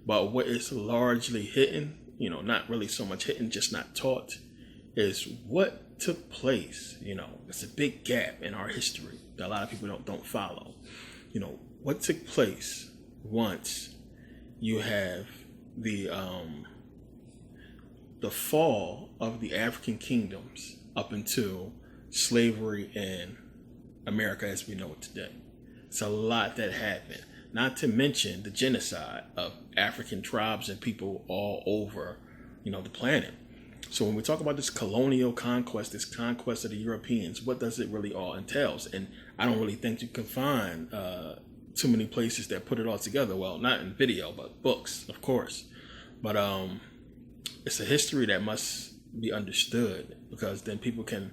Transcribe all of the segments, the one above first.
But what is largely hidden, not really so much hidden, just not taught, is what took place. It's a big gap in our history that a lot of people don't follow. What took place once you have the fall of the African kingdoms up until slavery in America as we know it today. It's a lot that happened, not to mention the genocide of African tribes and people all over, the planet. So when we talk about this colonial conquest, this conquest of the Europeans, what does it really all entails? And I don't really think you can find too many places that put it all together. Well, not in video, but books, of course. But it's a history that must be understood, because then people can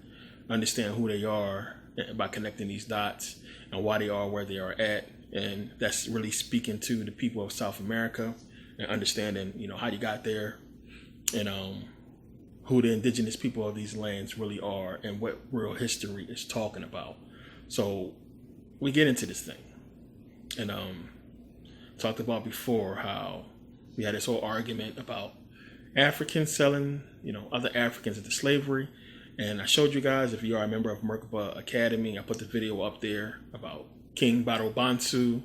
understand who they are by connecting these dots and why they are where they are at. And that's really speaking to the people of South America and understanding, how you got there, and who the indigenous people of these lands really are and what real history is talking about. So we get into this thing, and talked about before how we had this whole argument about Africans selling, other Africans into slavery. And I showed you guys, if you are a member of Merkabah Academy, I put the video up there about King Barobansu,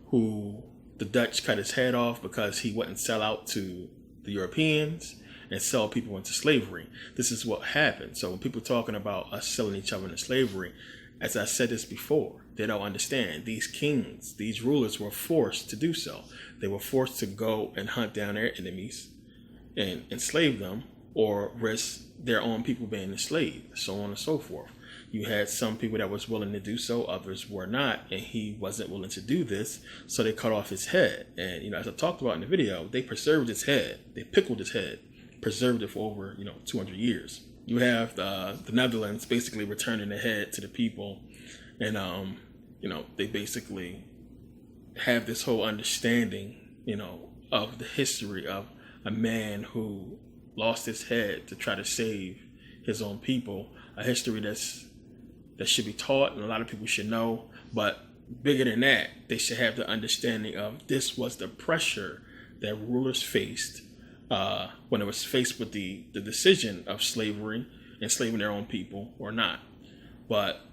who the Dutch cut his head off because he wouldn't sell out to the Europeans and sell people into slavery. This is what happened. So when people talking about us selling each other into slavery, as I said this before, they don't understand. These kings, these rulers were forced to do so. They were forced to go and hunt down their enemies and enslave them, or risk their own people being enslaved, so on and so forth. You had some people that was willing to do so, others were not, and he wasn't willing to do this, so they cut off his head. And as I talked about in the video, they preserved his head, they pickled his head, preserved it for over 200 years. You have the Netherlands basically returning the head to the people, and they basically have this whole understanding of the history of a man who lost his head to try to save his own people. A history that should be taught and a lot of people should know. But bigger than that, they should have the understanding of this was the pressure that rulers faced when it was faced with the decision of slavery, enslaving their own people or not. But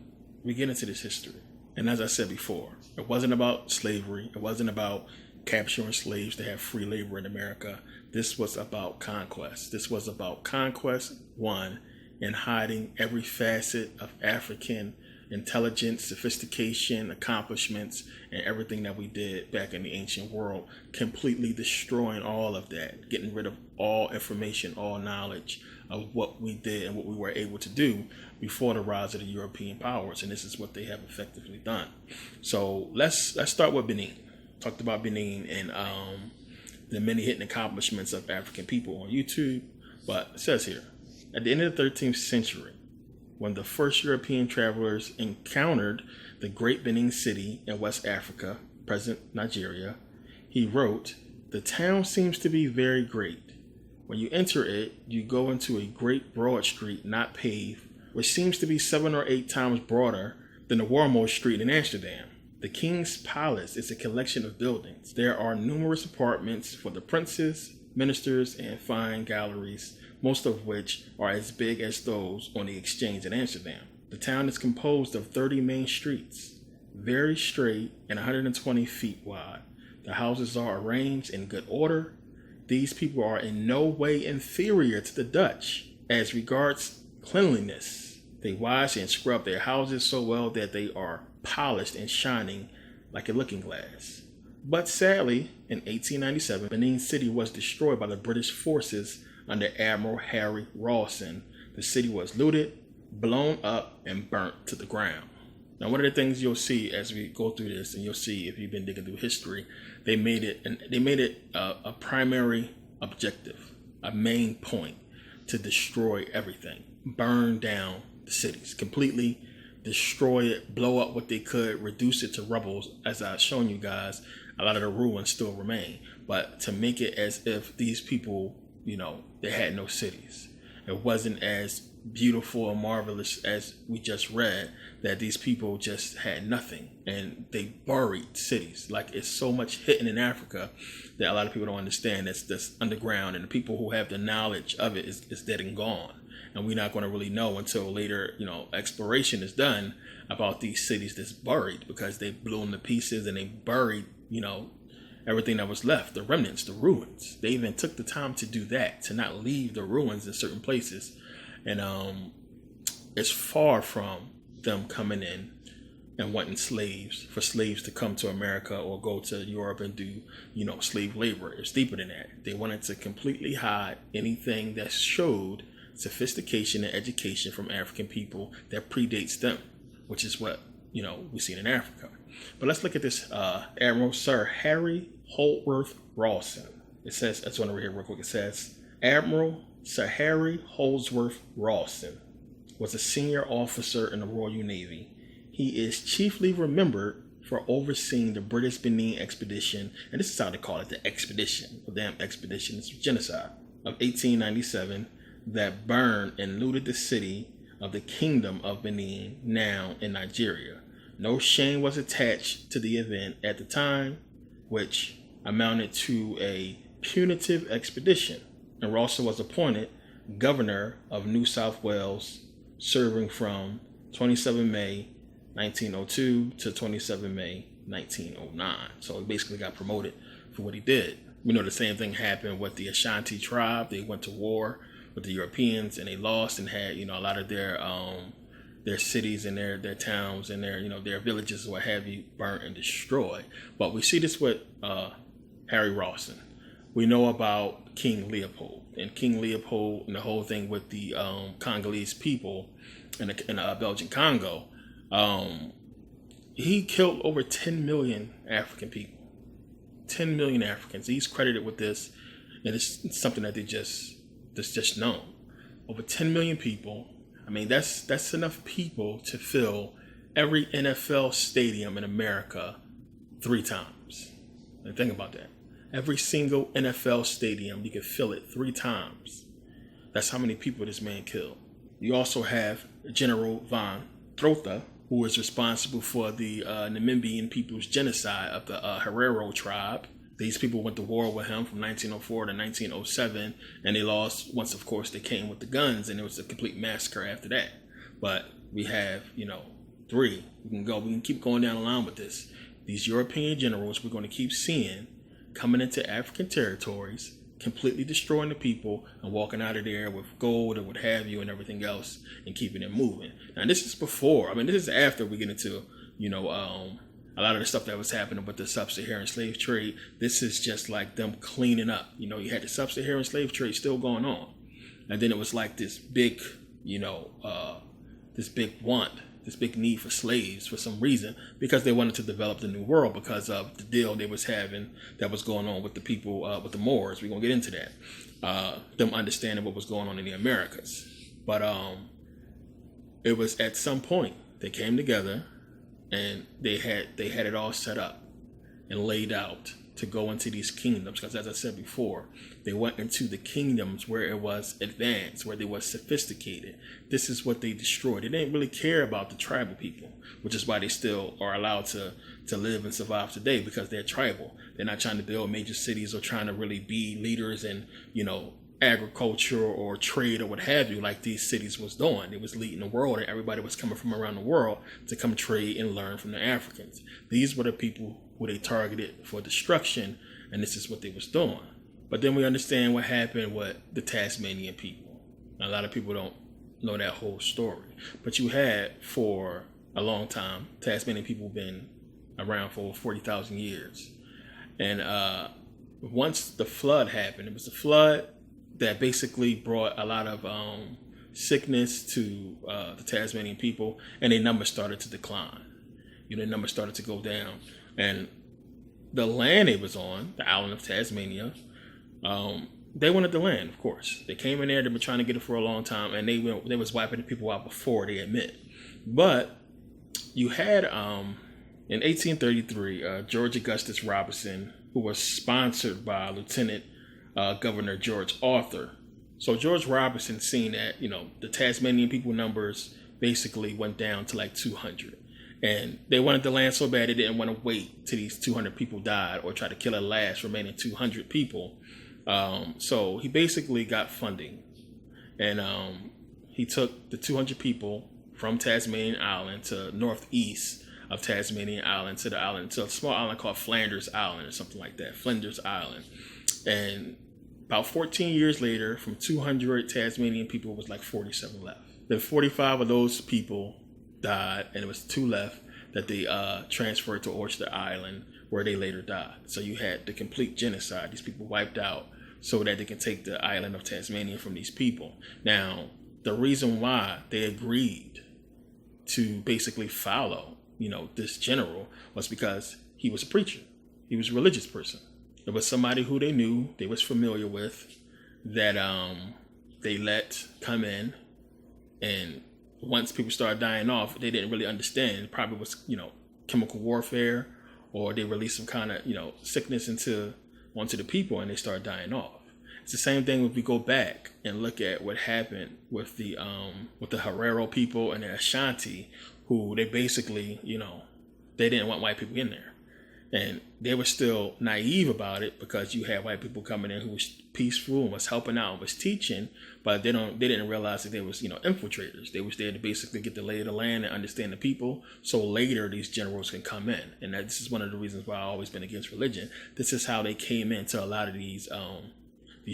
we get into this history. And as I said before, it wasn't about slavery. It wasn't about capturing slaves to have free labor in America. This was about conquest. This was about conquest, one, and hiding every facet of African intelligence, sophistication, accomplishments, and everything that we did back in the ancient world, completely destroying all of that, getting rid of all information, all knowledge of what we did and what we were able to do before the rise of the European powers. And this is what they have effectively done. So let's start with Benin. Talked about Benin and the many hidden accomplishments of African people on YouTube. But it says here, at the end of the 13th century, when the first European travelers encountered the Great Benin City in West Africa, present Nigeria, he wrote, "The town seems to be very great. When you enter it, you go into a great broad street not paved, which seems to be 7 or 8 times broader than the Warmoed Street in Amsterdam. The King's Palace is a collection of buildings. There are numerous apartments for the princes, ministers, and fine galleries, most of which are as big as those on the Exchange in Amsterdam. The town is composed of 30 main streets, very straight and 120 feet wide. The houses are arranged in good order. These people are in no way inferior to the Dutch as regards cleanliness. They wash and scrub their houses so well that they are polished and shining like a looking glass. But sadly, in 1897, Benin City was destroyed by the British forces under Admiral Harry Rawson. The city was looted, blown up, and burnt to the ground." Now, one of the things you'll see as we go through this, and you'll see if you've been digging through history, they made it a primary objective, a main point, to destroy everything, burn down the cities completely, destroy it, blow up what they could, reduce it to rubble. As I've shown you guys, a lot of the ruins still remain, but to make it as if these people, they had no cities. It wasn't as beautiful and marvelous as we just read, that these people just had nothing and they buried cities. Like, it's so much hidden in Africa that a lot of people don't understand. That's underground, and the people who have the knowledge of it is dead and gone. And we're not going to really know until later, exploration is done about these cities that's buried, because they blew them to pieces and they buried, everything that was left, the remnants, the ruins. They even took the time to do that, to not leave the ruins in certain places. And it's far from them coming in and wanting for slaves to come to America or go to Europe and do, slave labor. It's deeper than that. They wanted to completely hide anything that showed sophistication and education from African people that predates them, which is what, we've seen in Africa. But let's look at this Admiral Sir Harry Holdsworth Rawson. It says, I just want to read here real quick. It says, Admiral Sir Harry Holdsworth Rawson was a senior officer in the Royal Navy. He is chiefly remembered for overseeing the British Benin expedition, and this is how they call it, the expedition, the damn expedition, it's genocide, of 1897, that burned and looted the city of the Kingdom of Benin, now in Nigeria. No shame was attached to the event at the time, which amounted to a punitive expedition. And Rawson was appointed governor of New South Wales, serving from 27 May 1902 to 27 May 1909. So he basically got promoted for what he did. We know the same thing happened with the Ashanti tribe. They went to war with the Europeans and they lost and had, a lot of their cities and their towns and their villages, what have you, burnt and destroyed. But we see this with Harry Rawson. We know about King Leopold and the whole thing with the Congolese people in the Belgian Congo. He killed over 10 million African people. 10 million Africans. He's credited with this, and it's something that that's just known. Over 10 million people. I mean, that's enough people to fill every NFL stadium in America 3 times. And think about that. Every single NFL stadium, you can fill it 3 times. That's how many people this man killed. You also have General Van Trotha, who was responsible for the Namibian people's genocide of the Herero tribe. These people went to war with him from 1904 to 1907, and they lost once, of course, they came with the guns, and it was a complete massacre after that. But we have, 3. We can keep going down the line with this. These European generals we're going to keep seeing coming into African territories, completely destroying the people and walking out of there with gold or what have you and everything else and keeping it moving. Now, this is before, this is after we get into, a lot of the stuff that was happening with the sub-Saharan slave trade. This is just like them cleaning up. You had the sub-Saharan slave trade still going on. And then it was like this big, this big need for slaves for some reason, because they wanted to develop the New World because of the deal they was having that was going on with the people, with the Moors. We're going to get into that. Them understanding what was going on in the Americas. But it was at some point they came together and they had it all set up and laid out to go into these kingdoms, because as I said before, they went into the kingdoms where it was advanced, where they was sophisticated. This is what they destroyed. They didn't really care about the tribal people, which is why they still are allowed to live and survive today, because they're tribal. They're not trying to build major cities or trying to really be leaders in, agriculture or trade or what have you, like these cities was doing. It was leading the world, and everybody was coming from around the world to come trade and learn from the Africans. These were the people who they targeted for destruction, and this is what they was doing. But then we understand what happened with the Tasmanian people. A lot of people don't know that whole story. But you had, for a long time, Tasmanian people been around for over 40,000 years. And once the flood happened, it was a flood that basically brought a lot of sickness to the Tasmanian people, and their numbers started to decline. Their numbers started to go down. And the land it was on, the island of Tasmania, they wanted the land, of course. They came in there, they were trying to get it for a long time, and they was wiping the people out before they admit. But you had, in 1833, George Augustus Robinson, who was sponsored by Lieutenant Governor George Arthur, So George Robinson seen that, the Tasmanian people numbers basically went down to like 200. And they wanted the land so bad they didn't want to wait till these 200 people died or try to kill the last remaining 200 people. So he basically got funding. And he took the 200 people from Tasmanian Island to northeast of Tasmanian Island to a small island called Flanders Island or something like that. Flinders Island. And about 14 years later, from 200 Tasmanian people, was like 47 left. Then 45 of those people died, and it was 2 left that they transferred to Oyster Island, where they later died. So you had the complete genocide. These people wiped out so that they can take the island of Tasmania from these people. Now, the reason why they agreed to basically follow, this general was because he was a preacher. He was a religious person. It was somebody who they knew, they was familiar with, that they let come in. And once people started dying off, they didn't really understand. It probably was, chemical warfare, or they released some kind of, sickness onto the people, and they started dying off. It's the same thing if we go back and look at what happened with the Herero people and the Ashanti, who they basically, they didn't want white people in there. And they were still naive about it because you had white people coming in who was peaceful and was helping out and was teaching, but they didn't realize that they was, infiltrators. They was there to basically get the lay of the land and understand the people, so later these generals can come in. And this is one of the reasons why I've always been against religion. This is how they came into a lot of these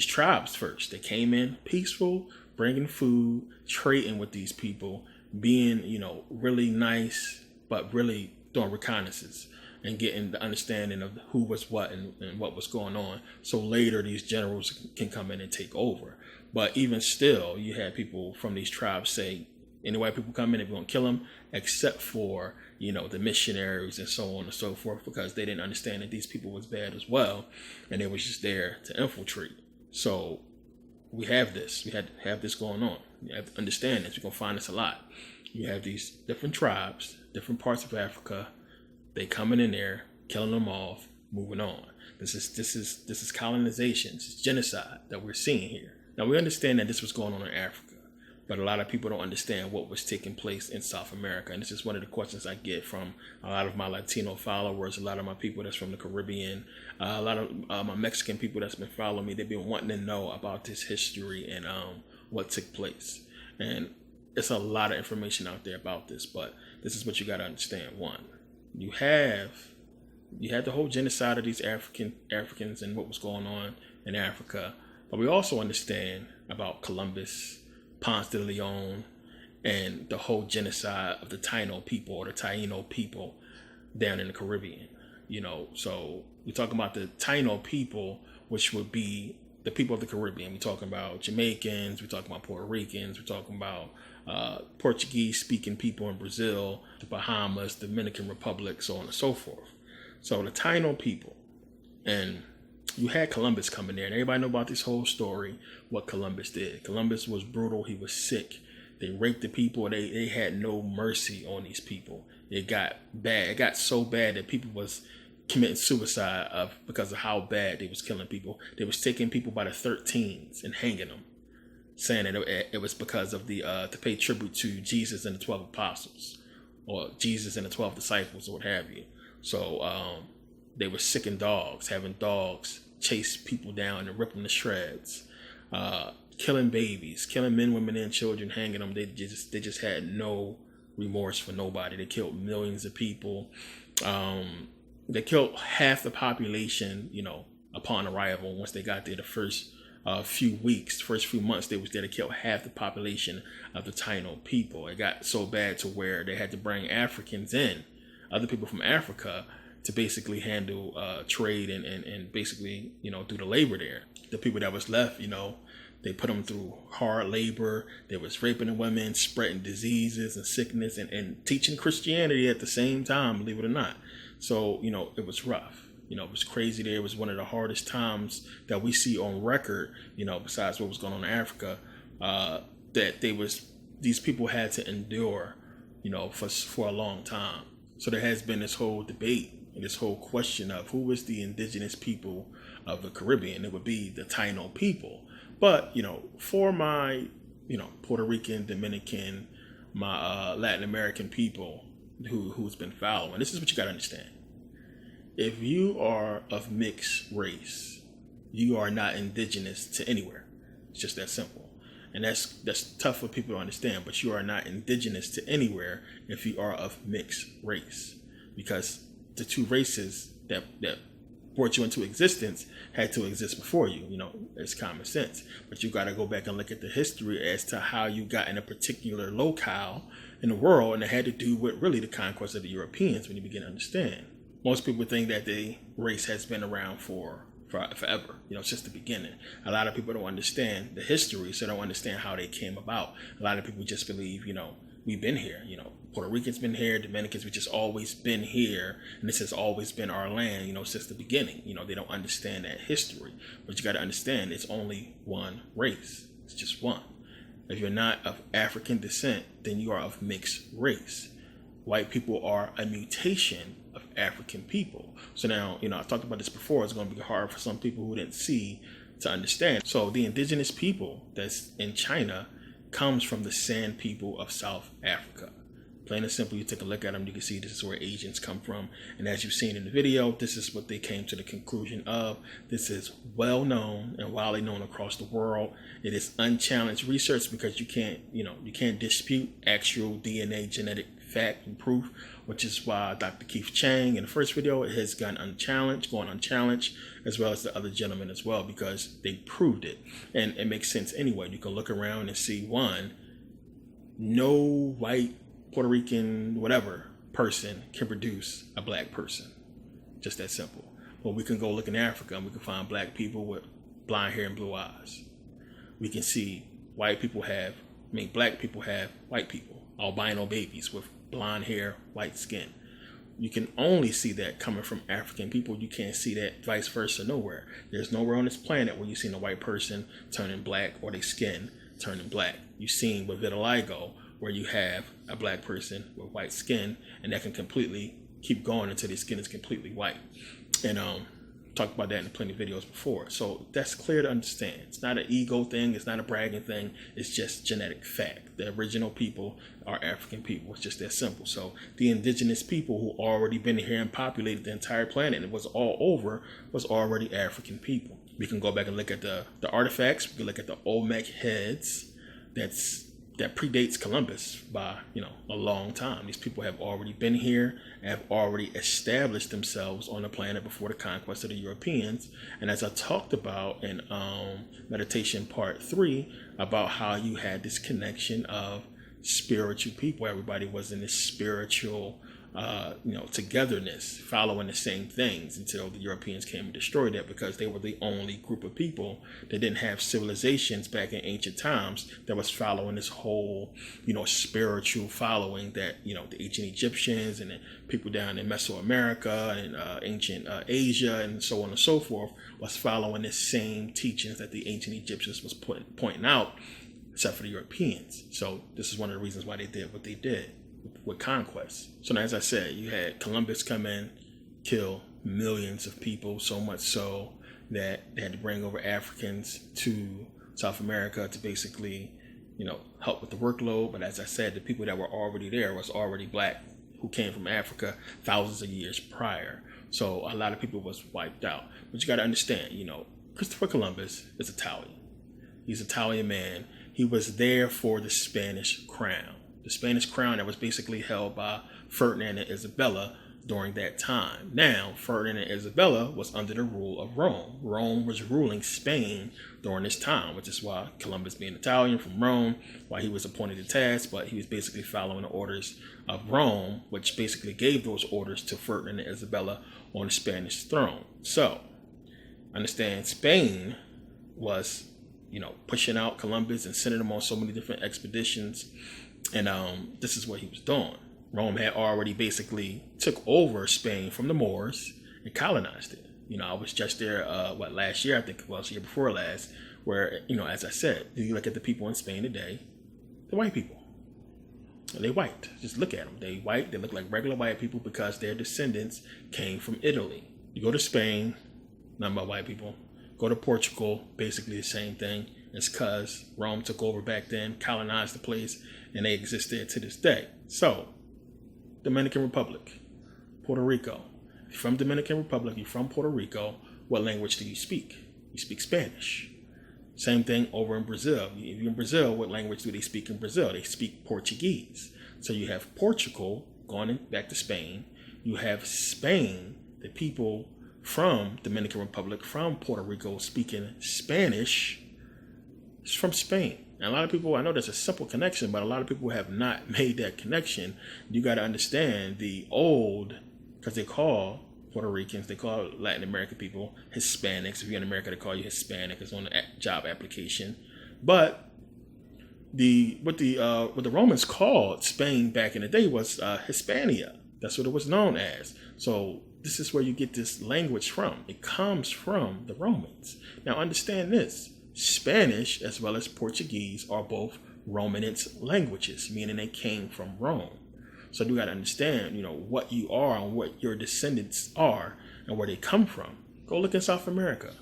tribes first. They came in peaceful, bringing food, trading with these people, being, really nice, but really doing reconnaissance and getting the understanding of who was what and what was going on. So later these generals can come in and take over. But even still, you had people from these tribes say, any white people come in, we're going to kill them, except for, the missionaries and so on and so forth, because they didn't understand that these people was bad as well. And they was just there to infiltrate. So we have this. We had to have this going on. You have to understand this. You're going to find this a lot. You have these different tribes, different parts of Africa. They coming in there, killing them off, moving on. This is colonization. This is genocide that we're seeing here. Now, we understand that this was going on in Africa, but a lot of people don't understand what was taking place in South America. And this is one of the questions I get from a lot of my Latino followers, a lot of my people that's from the Caribbean, a lot of my Mexican people that's been following me. They've been wanting to know about this history and what took place. And it's a lot of information out there about this, but this is what you got to understand. One, you had the whole genocide of these Africans and what was going on in Africa, but we also understand about Columbus, Ponce de Leon, and the whole genocide of the Taino people or the Taino people down in the Caribbean. So we're talking about the Taino people, which would be the people of the Caribbean. We're talking about Jamaicans, we're talking about Puerto Ricans, we're talking about Portuguese-speaking people in Brazil, the Bahamas, Dominican Republic, so on and so forth. So the Taino people, and you had Columbus coming there, and everybody know about this whole story, what Columbus did. Columbus was brutal. He was sick. They raped the people. They had no mercy on these people. It got bad. It got so bad that people was committing suicide because of how bad they was killing people. They was taking people by the 13s and hanging them, saying that it was because of to pay tribute to Jesus and the 12 apostles, or Jesus and the 12 disciples, or what have you. So they were sicking dogs, having dogs chase people down and rip them to shreds, killing babies, killing men, women, and children, hanging them. They just had no remorse for nobody. They killed millions of people. They killed half the population, upon arrival. Once they got there, the first few months, they was there to kill half the population of the Taino people. It got so bad to where they had to bring Africans in, other people from Africa, to basically handle trade and basically, do the labor there. The people that was left, they put them through hard labor. They was raping the women, spreading diseases and sickness, and teaching Christianity at the same time, believe it or not. So, it was rough. It was crazy there. It was one of the hardest times that we see on record, besides what was going on in Africa, that these people had to endure, for a long time. So there has been this whole debate and this whole question of who was the indigenous people of the Caribbean. It would be the Taino people. But, for my, Puerto Rican, Dominican, my Latin American people who's been following, this is what you got to understand. If you are of mixed race, you are not indigenous to anywhere. It's just that simple. And that's tough for people to understand, but you are not indigenous to anywhere if you are of mixed race. Because the two races that brought you into existence had to exist before you. It's common sense. But you got to go back and look at the history as to how you got in a particular locale in the world, and it had to do with really the conquest of the Europeans when you begin to understand. Most people think that the race has been around forever. Since the beginning. A lot of people don't understand the history, so don't understand how they came about. A lot of people just believe, we've been here. Puerto Ricans been here, Dominicans, we just always been here, and this has always been our land, since the beginning. They don't understand that history. But you got to understand, it's only one race. It's just one. If you're not of African descent, then you are of mixed race. White people are a mutation of African people. So now, I talked about this before. It's going to be hard for some people who didn't see to understand. So the indigenous people that's in China comes from the San people of South Africa. Plain and simple, you take a look at them, you can see this is where Asians come from. And as you've seen in the video, this is what they came to the conclusion of. This is well known and widely known across the world. It is unchallenged research because you can't dispute actual DNA genetic fact and proof, which is why Dr. Keith Chang in the first video has gone unchallenged, as well as the other gentlemen as well, because they proved it. And it makes sense anyway. You can look around and see, one, no white, Puerto Rican, whatever person can produce a black person. Just that simple. Well, we can go look in Africa and we can find black people with blonde hair and blue eyes. We can see black people have white people, albino babies with blonde hair, white skin. You can only see that coming from African people. You can't see that vice versa nowhere. There's nowhere on this planet where you've seen a white person turning black or their skin turning black. You've seen with vitiligo where you have a black person with white skin, and that can completely keep going until their skin is completely white. And talked about that in plenty of videos before. So that's clear to understand. It's not an ego thing. It's not a bragging thing. It's just genetic fact. The original people are African people. It's just that simple. So the indigenous people who already been here and populated the entire planet and was all over was already African people. We can go back and look at the artifacts. We can look at the Olmec heads. That predates Columbus by, a long time. These people have already been here, have already established themselves on the planet before the conquest of the Europeans. And as I talked about in meditation part 3, about how you had this connection of spiritual people. Everybody was in this spiritual togetherness, following the same things until the Europeans came and destroyed that, because they were the only group of people that didn't have civilizations back in ancient times that was following this whole, spiritual following that, the ancient Egyptians and the people down in Mesoamerica and ancient Asia and so on and so forth was following the same teachings that the ancient Egyptians was pointing out, except for the Europeans. So this is one of the reasons why they did what they did with Conquest. So now, as I said, you had Columbus come in, kill millions of people, so much so that they had to bring over Africans to South America to basically, help with the workload. But as I said, the people that were already there was already black, who came from Africa thousands of years prior. So a lot of people was wiped out. But you got to understand, Christopher Columbus is Italian. He's an Italian man. He was there for the Spanish crown. The Spanish crown that was basically held by Ferdinand and Isabella during that time. Now, Ferdinand and Isabella was under the rule of Rome. Rome was ruling Spain during this time, which is why Columbus, being Italian from Rome, why he was appointed to task, but he was basically following the orders of Rome, which basically gave those orders to Ferdinand and Isabella on the Spanish throne. So, understand, Spain was, pushing out Columbus and sending him on so many different expeditions. And this is what he was doing. Rome had already basically took over Spain from the Moors and colonized it. I was just there, last year, I think it was, year before last, where, as I said, you look at the people in Spain today, they're white people. They white. Just look at them. They white. They look like regular white people because their descendants came from Italy. You go to Spain, none but white people. Go to Portugal, basically the same thing. It's because Rome took over back then, colonized the place, and they exist there to this day. So, Dominican Republic, Puerto Rico. If you're from Dominican Republic, you're from Puerto Rico, what language do you speak? You speak Spanish. Same thing over in Brazil. If you're in Brazil, what language do they speak in Brazil? They speak Portuguese. So you have Portugal going back to Spain. You have Spain, the people from Dominican Republic, from Puerto Rico, speaking Spanish. It's from Spain. And a lot of people, I know that's a simple connection, but a lot of people have not made that connection. You got to understand the old, because they call Puerto Ricans, they call Latin American people Hispanics. If you're in America, they call you Hispanic. It's on the job application. But what the Romans called Spain back in the day was Hispania. That's what it was known as. So this is where you get this language from. It comes from the Romans. Now understand this. Spanish as well as Portuguese are both Romanist languages, meaning they came from Rome. So you got to understand, what you are and what your descendants are and where they come from. Go look in South America.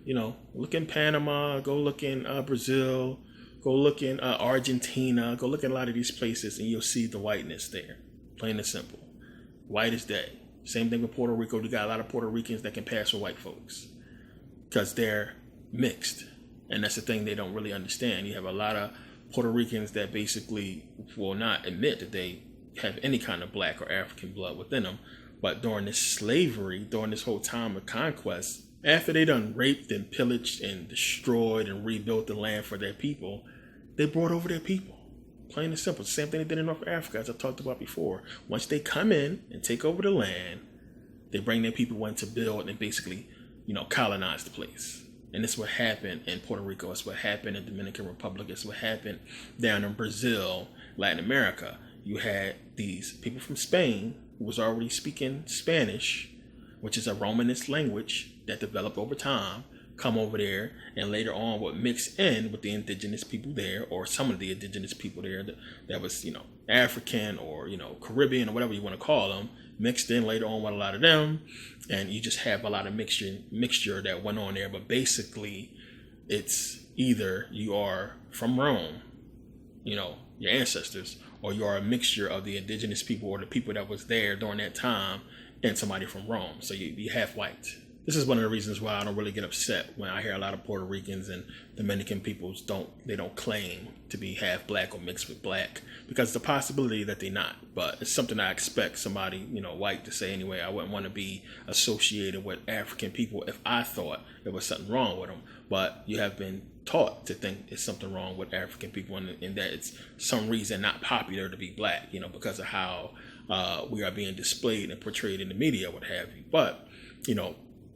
Look in Panama. Go look in Brazil. Go look in Argentina. Go look in a lot of these places and you'll see the whiteness there. Plain and simple. White as day. Same thing with Puerto Rico. You got a lot of Puerto Ricans that can pass for white folks because they're mixed. And that's the thing they don't really understand. You have a lot of Puerto Ricans that basically will not admit that they have any kind of black or African blood within them. But during this slavery, during this whole time of conquest, after they done raped and pillaged and destroyed and rebuilt the land for their people, they brought over their people. Plain and simple. Same thing they did in North Africa, as I talked about before. Once they come in and take over the land, they bring their people in to build and basically, colonize the place. And this is what happened in Puerto Rico. It's what happened in Dominican Republic. It's what happened down in Brazil, Latin America. You had these people from Spain who was already speaking Spanish, which is a Romanist language that developed over time, come over there and later on would mix in with the indigenous people there, or some of the indigenous people there that was, African or, Caribbean or whatever you want to call them, mixed in later on with a lot of them. And you just have a lot of mixture that went on there. But basically, it's either you are from Rome, your ancestors, or you are a mixture of the indigenous people or the people that was there during that time and somebody from Rome. So you half white. This is one of the reasons why I don't really get upset when I hear a lot of Puerto Ricans and Dominican peoples don't claim to be half black or mixed with black, because it's a possibility that they're not. But it's something I expect somebody, white to say anyway. I wouldn't want to be associated with African people if I thought there was something wrong with them. But you have been taught to think it's something wrong with African people and that it's some reason not popular to be black, because of how we are being displayed and portrayed in the media, what have you. But,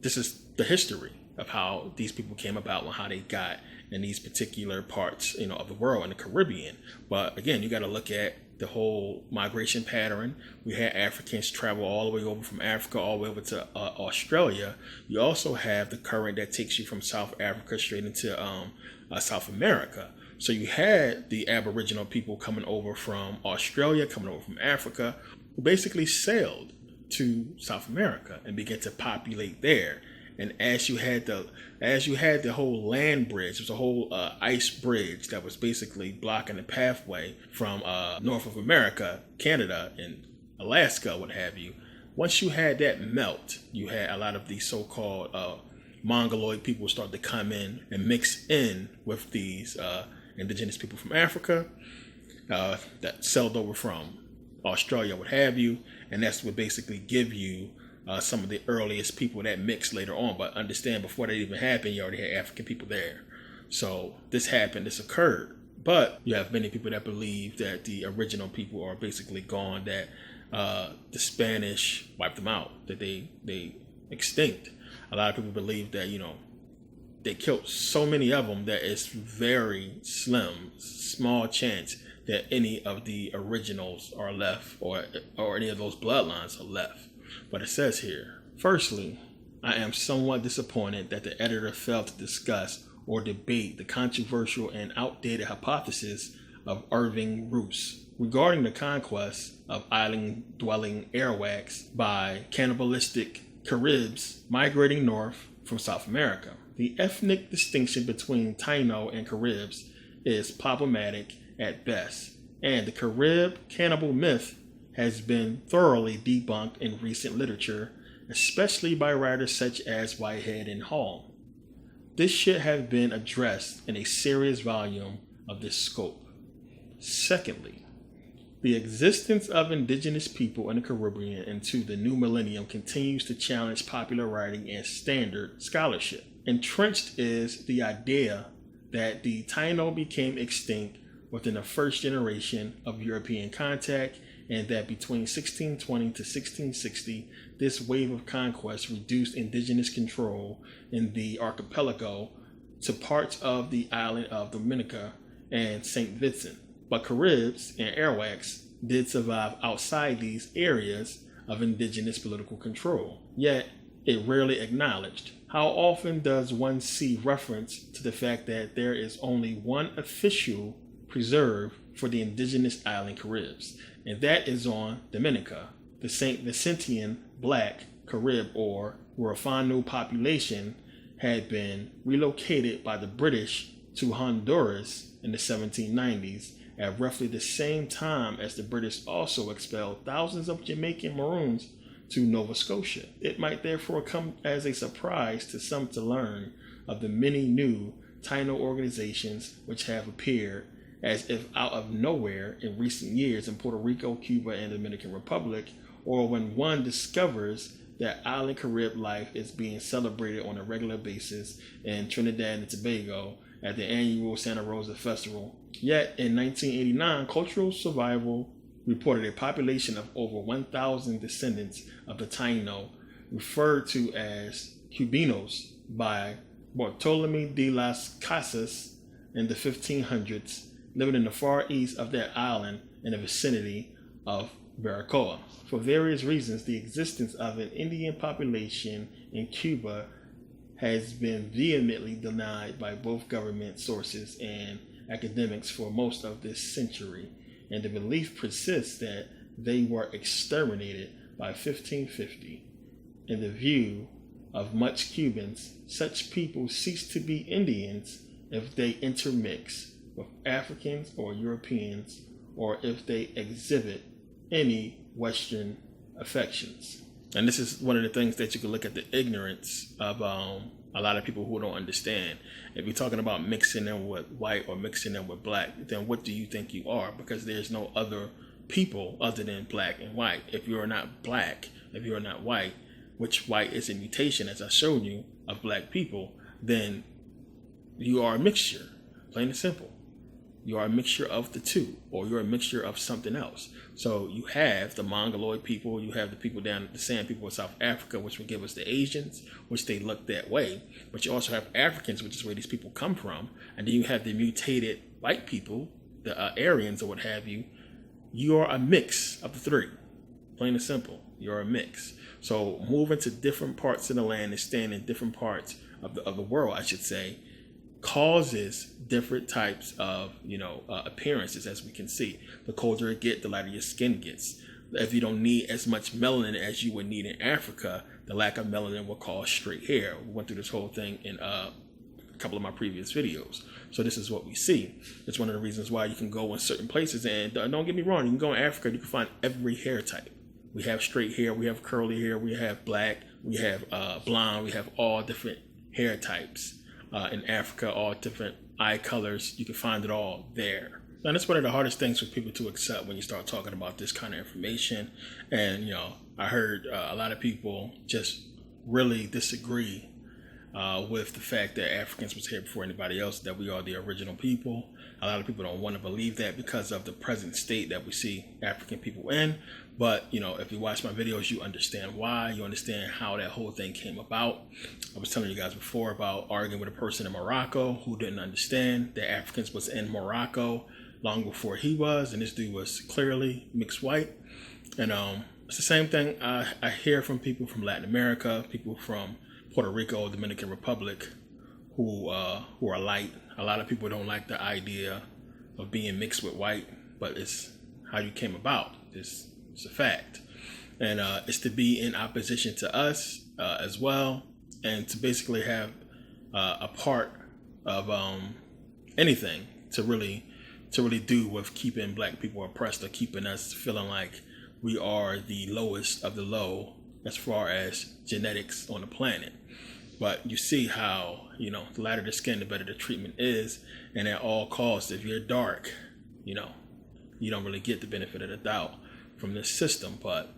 this is the history of how these people came about and how they got in these particular parts, of the world, in the Caribbean. But again, you got to look at the whole migration pattern. We had Africans travel all the way over from Africa, all the way over to Australia. You also have the current that takes you from South Africa straight into South America. So you had the Aboriginal people coming over from Australia, coming over from Africa, who basically sailed to South America and began to populate there. And as you had the whole land bridge, there's a whole ice bridge that was basically blocking the pathway from North of America, Canada, and Alaska, what have you. Once you had that melt, you had a lot of these so-called Mongoloid people start to come in and mix in with these indigenous people from Africa that sailed over from Australia, what have you. And that's what basically give you some of the earliest people that mixed later on. But understand, before that even happened, you already had African people there. So this occurred. But you have many people that believe that the original people are basically gone, that the Spanish wiped them out, that they extinct. A lot of people believe that, they killed so many of them that it's very small chance that any of the originals are left or any of those bloodlines are left. But it says here, firstly, I am somewhat disappointed that the editor failed to discuss or debate the controversial and outdated hypothesis of Irving Roos regarding the conquest of island-dwelling Arawaks by cannibalistic Caribs migrating north from South America. The ethnic distinction between Taino and Caribs is problematic at best, and the Carib cannibal myth has been thoroughly debunked in recent literature, especially by writers such as Whitehead and Hall. This should have been addressed in a serious volume of this scope. Secondly, the existence of indigenous people in the Caribbean into the new millennium continues to challenge popular writing and standard scholarship. Entrenched is the idea that the Taino became extinct within the first generation of European contact, and that between 1620 to 1660, this wave of conquest reduced indigenous control in the archipelago to parts of the island of Dominica and St. Vincent. But Caribs and Arawaks did survive outside these areas of indigenous political control, yet it rarely acknowledged. How often does one see reference to the fact that there is only one official preserve for the indigenous island Caribs, and that is on Dominica? The St. Vicentian Black Carib or Huerfano population had been relocated by the British to Honduras in the 1790s, at roughly the same time as the British also expelled thousands of Jamaican Maroons to Nova Scotia. It might therefore come as a surprise to some to learn of the many new Taino organizations which have appeared as if out of nowhere in recent years in Puerto Rico, Cuba, and the Dominican Republic, or when one discovers that island Carib life is being celebrated on a regular basis in Trinidad and Tobago at the annual Santa Rosa Festival. Yet in 1989, Cultural Survival reported a population of over 1,000 descendants of the Taino, referred to as Cubanos by Bartolomé de las Casas in the 1500s, living in the far east of that island in the vicinity of Baracoa. For various reasons, the existence of an Indian population in Cuba has been vehemently denied by both government sources and academics for most of this century, and the belief persists that they were exterminated by 1550. In the view of much Cubans, such people cease to be Indians if they intermix with Africans or Europeans, or if they exhibit any Western affections. And this is one of the things that you can look at the ignorance of a lot of people who don't understand. If you're talking about mixing them with white or mixing them with black, then what do you think you are? Because there's no other people other than black and white. If you're not black, if you're not white, which white is a mutation, as I showed you, of black people, then you are a mixture, plain and simple. You are a mixture of the two, or you're a mixture of something else. So you have the Mongoloid people, you have the people down at the Sand people of South Africa, which would give us the Asians, which they look that way. But you also have Africans, which is where these people come from. And then you have the mutated white people, the Aryans or what have you. You are a mix of the three, plain and simple. You're a mix. So moving to different parts of the land and staying in different parts of the world, I should say, causes different types of appearances. As we can see, the colder it gets, the lighter your skin gets. If you don't need as much melanin as you would need in Africa, the lack of melanin will cause straight hair. We went through this whole thing in a couple of my previous videos. So this is what we see. It's one of the reasons why you can go in certain places, and don't get me wrong, you can go in Africa, you can find every hair type. We have straight hair, we have curly hair, we have black, we have blonde, we have all different hair types. In Africa, all different eye colors, you can find it all there. And that's one of the hardest things for people to accept when you start talking about this kind of information. And, I heard a lot of people just really disagree with the fact that Africans was here before anybody else, that we are the original people. A lot of people don't want to believe that because of the present state that we see African people in. But, if you watch my videos, you understand why. You understand how that whole thing came about. I was telling you guys before about arguing with a person in Morocco who didn't understand that Africans was in Morocco long before he was. And this dude was clearly mixed white. And it's the same thing I hear from people from Latin America, people from Puerto Rico, Dominican Republic, who are light. A lot of people don't like the idea of being mixed with white, but it's how you came about. It's a fact. And it's to be in opposition to us as well. and to basically have a part of anything to really do with keeping black people oppressed, or keeping us feeling like we are the lowest of the low as far as genetics on the planet. But you see how, the lighter the skin, the better the treatment is. And at all costs, if you're dark, you don't really get the benefit of the doubt from this system. But,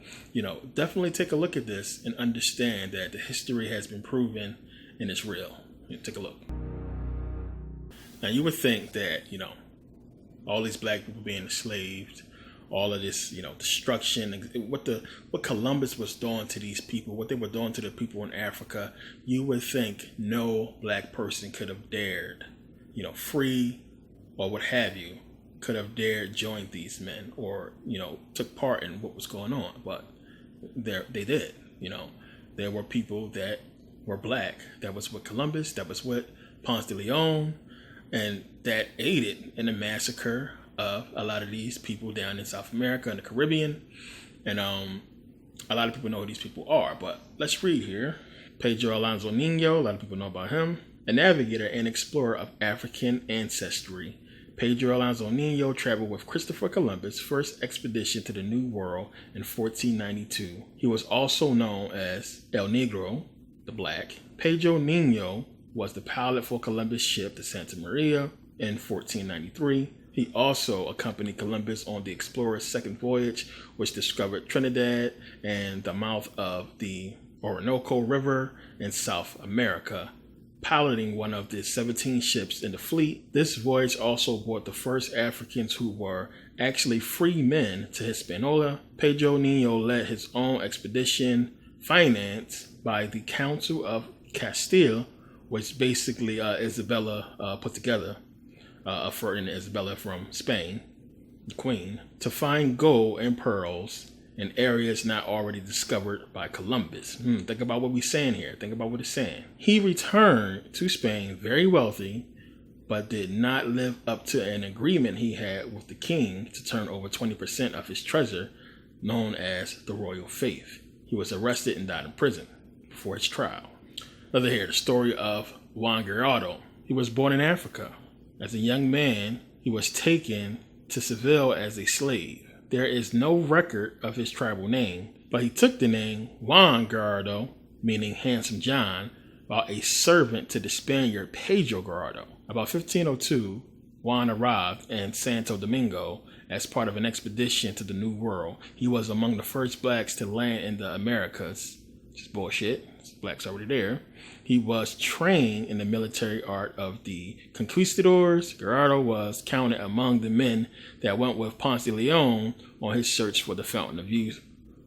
definitely take a look at this and understand that the history has been proven and it's real. Take a look. Now, you would think that, all these black people being enslaved, all of this, destruction, what Columbus was doing to these people, what they were doing to the people in Africa, you would think no black person could have dared, free or what have you, could have dared join these men or, took part in what was going on. But they did. There were people that were black that was with Columbus, that was with Ponce de Leon, and that aided in the massacre of a lot of these people down in South America and the Caribbean. And a lot of people know who these people are. But let's read here. Pedro Alonso Nino, a lot of people know about him. A navigator and explorer of African ancestry, Pedro Alonso Nino traveled with Christopher Columbus' first expedition to the New World in 1492. He was also known as El Negro, the Black. Pedro Nino was the pilot for Columbus' ship, the Santa Maria, in 1493. He also accompanied Columbus on the explorer's second voyage, which discovered Trinidad and the mouth of the Orinoco River in South America, piloting one of the 17 ships in the fleet. This voyage also brought the first Africans who were actually free men to Hispaniola. Pedro Nino led his own expedition, financed by the Council of Castile, which basically Isabella put together, Ferdinand Isabella from Spain, the queen, to find gold and pearls in areas not already discovered by Columbus. Think about what we're saying here. Think about what it's saying. He returned to Spain very wealthy, but did not live up to an agreement he had with the king to turn over 20% of his treasure, known as the royal faith. He was arrested and died in prison before his trial. Another here, the story of Juan Guerrero. He was born in Africa. As a young man, he was taken to Seville as a slave. There is no record of his tribal name, but he took the name Juan Guerrero, meaning handsome John, while a servant to the Spaniard Pedro Guerrero. About 1502, Juan arrived in Santo Domingo as part of an expedition to the New World. He was among the first blacks to land in the Americas. Which is bullshit. Blacks already there. He was trained in the military art of the conquistadors. Guerrero was counted among the men that went with Ponce de Leon on his search for the Fountain of Youth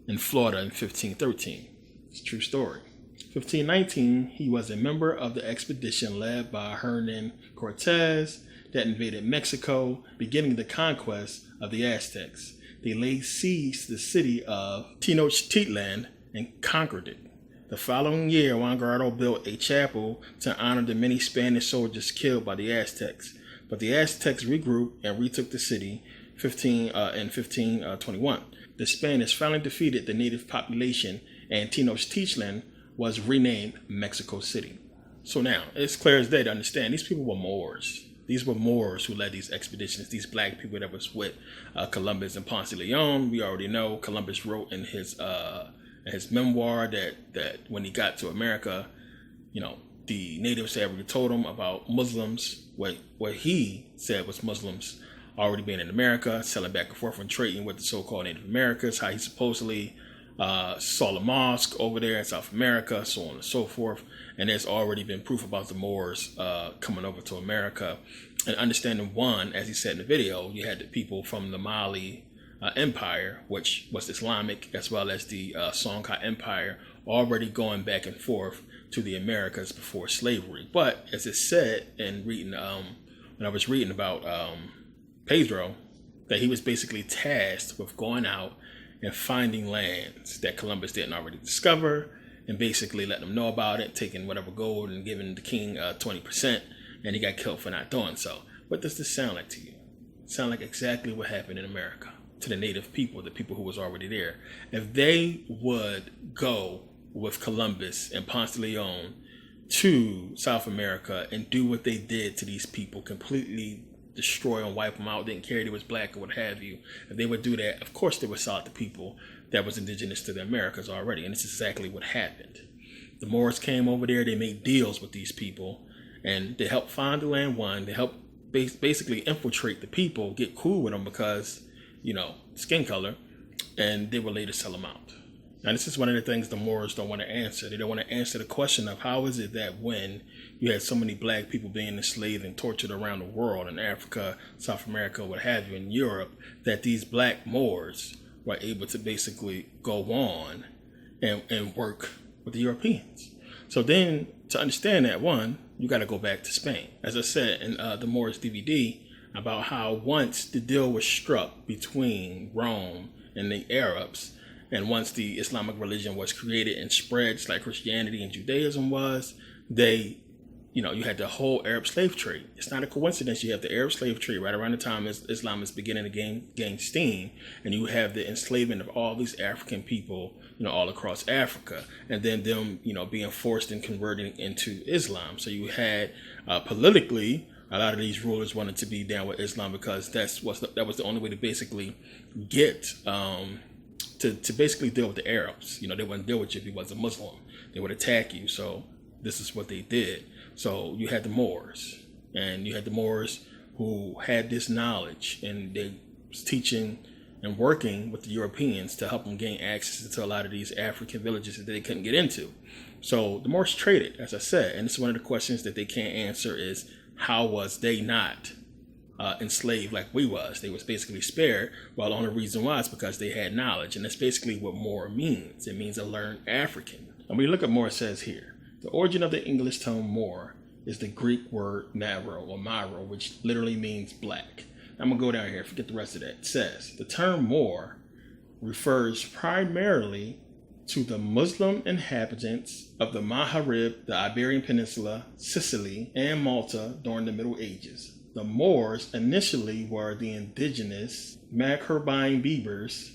in Florida in 1513. It's a true story. 1519, he was a member of the expedition led by Hernan Cortez that invaded Mexico, beginning the conquest of the Aztecs. They laid siege to the city of Tenochtitlan and conquered it. The following year, Juan Guerrero built a chapel to honor the many Spanish soldiers killed by the Aztecs. But the Aztecs regrouped and retook the city in 1521. The Spanish finally defeated the native population, and Tenochtitlan was renamed Mexico City. So now, it's clear as day to understand these people were Moors. These were Moors who led these expeditions, these black people that was with Columbus and Ponce de Leon. We already know Columbus wrote in his memoir that when he got to America, the natives had already told him about Muslims, what he said was Muslims already being in America, selling back and forth and trading with the so-called Native Americans, how he supposedly saw a mosque over there in South America, so on and so forth. And there's already been proof about the Moors coming over to America. And understanding one, as he said in the video, you had the people from the Mali Empire, which was Islamic, as well as the Songhai Empire, already going back and forth to the Americas before slavery. But as it said in reading, when I was reading about Pedro, that he was basically tasked with going out and finding lands that Columbus didn't already discover, and basically letting them know about it, taking whatever gold and giving the king 20%, and he got killed for not doing so. What does this sound like to you? It sounds like exactly what happened in America to the native people, the people who was already there. If they would go with Columbus and Ponce de Leon to South America and do what they did to these people, completely destroy and wipe them out, didn't care they was black or what have you. If they would do that, of course they would sell out the people that was indigenous to the Americas already. And this is exactly what happened. The Moors came over there, they made deals with these people, and they helped find the land. One, they helped basically infiltrate the people, get cool with them because, skin color, and they would later sell them out. Now, this is one of the things the Moors don't want to answer. They don't want to answer the question of how is it that when you had so many black people being enslaved and tortured around the world, in Africa, South America, what have you, in Europe, that these black Moors were able to basically go on and work with the Europeans. So then, to understand that, one, you got to go back to Spain. As I said in the Moors DVD, about how once the deal was struck between Rome and the Arabs, and once the Islamic religion was created and spread, just like Christianity and Judaism was, you had the whole Arab slave trade. It's not a coincidence you have the Arab slave trade right around the time as Islam is beginning to gain steam, and you have the enslavement of all these African people, all across Africa, and then them, being forced and converting into Islam. So you had politically, a lot of these rulers wanted to be down with Islam because that was the only way to basically get to basically deal with the Arabs. They wouldn't deal with you if you was a Muslim. They would attack you. So this is what they did. So you had the Moors, and you had the Moors who had this knowledge, and they was teaching and working with the Europeans to help them gain access to a lot of these African villages that they couldn't get into. So the Moors traded, as I said, and it's one of the questions that they can't answer is how was they not enslaved like we was? They was basically spared. Well, the only reason why is because they had knowledge, and that's basically what Moor means. It means a learned African. And when you look at Moor, it says here, the origin of the English term Moor is the Greek word Maro or Maro, which literally means black. I'm going to go down here, forget the rest of that. It says, the term Moor refers primarily to the Muslim inhabitants of the Maghreb, the Iberian Peninsula, Sicily, and Malta during the Middle Ages. The Moors initially were the indigenous Maghrebine Berbers.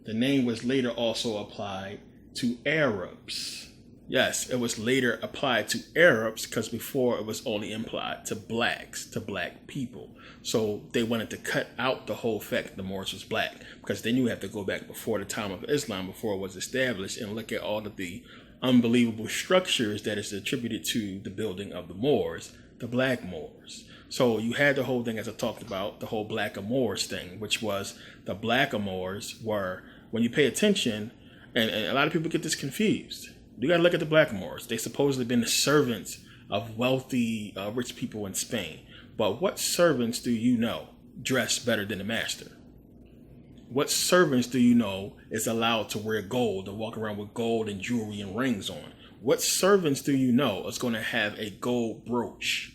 The name was later also applied to Arabs. Yes, it was later applied to Arabs because before it was only implied to blacks, to black people. So they wanted to cut out the whole fact that the Moors was black, because then you have to go back before the time of Islam, before it was established, and look at all of the unbelievable structures that is attributed to the building of the Moors, the black Moors. So you had the whole thing, as I talked about, the whole blackamoors thing, which was the blackamoors were, when you pay attention, and a lot of people get this confused. You got to look at the blackamoors. They supposedly been the servants of wealthy, rich people in Spain. But what servants do you know dress better than the master? What servants do you know is allowed to wear gold and walk around with gold and jewelry and rings on? What servants do you know is going to have a gold brooch?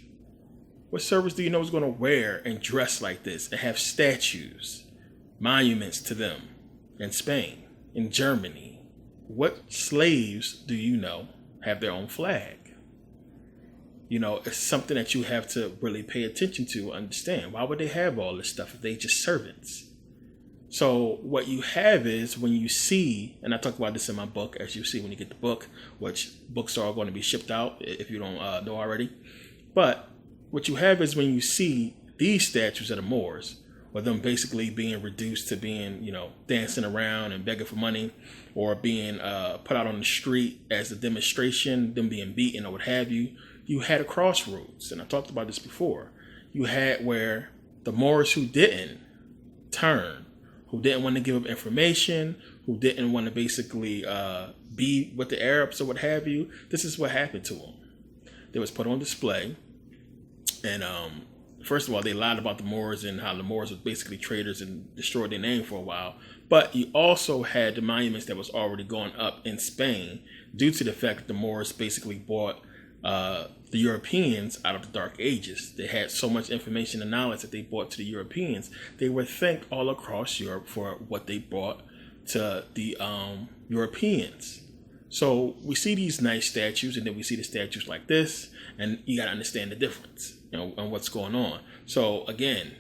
What servants do you know is going to wear and dress like this and have statues, monuments to them in Spain, in Germany? What slaves do you know have their own flag? It's something that you have to really pay attention to, understand. Why would they have all this stuff if they just servants? So what you have is when you see, and I talk about this in my book, as you see when you get the book, which books are going to be shipped out if you don't know already. But what you have is when you see these statues of the Moors, or them basically being reduced to being, dancing around and begging for money, or being put out on the street as a demonstration, them being beaten or what have you, you had a crossroads. And I talked about this before. You had where the Moors who didn't turn, who didn't want to give up information, who didn't want to basically be with the Arabs or what have you, this is what happened to them. They was put on display. And first of all, they lied about the Moors and how the Moors were basically traitors and destroyed their name for a while. But you also had the monuments that was already going up in Spain due to the fact that the Moors basically bought the Europeans out of the Dark Ages. They had so much information and knowledge that they brought to the Europeans. They were thanked all across Europe for what they brought to the Europeans. So we see these nice statues, and then we see the statues like this, and you got to understand the difference, and what's going on. So again,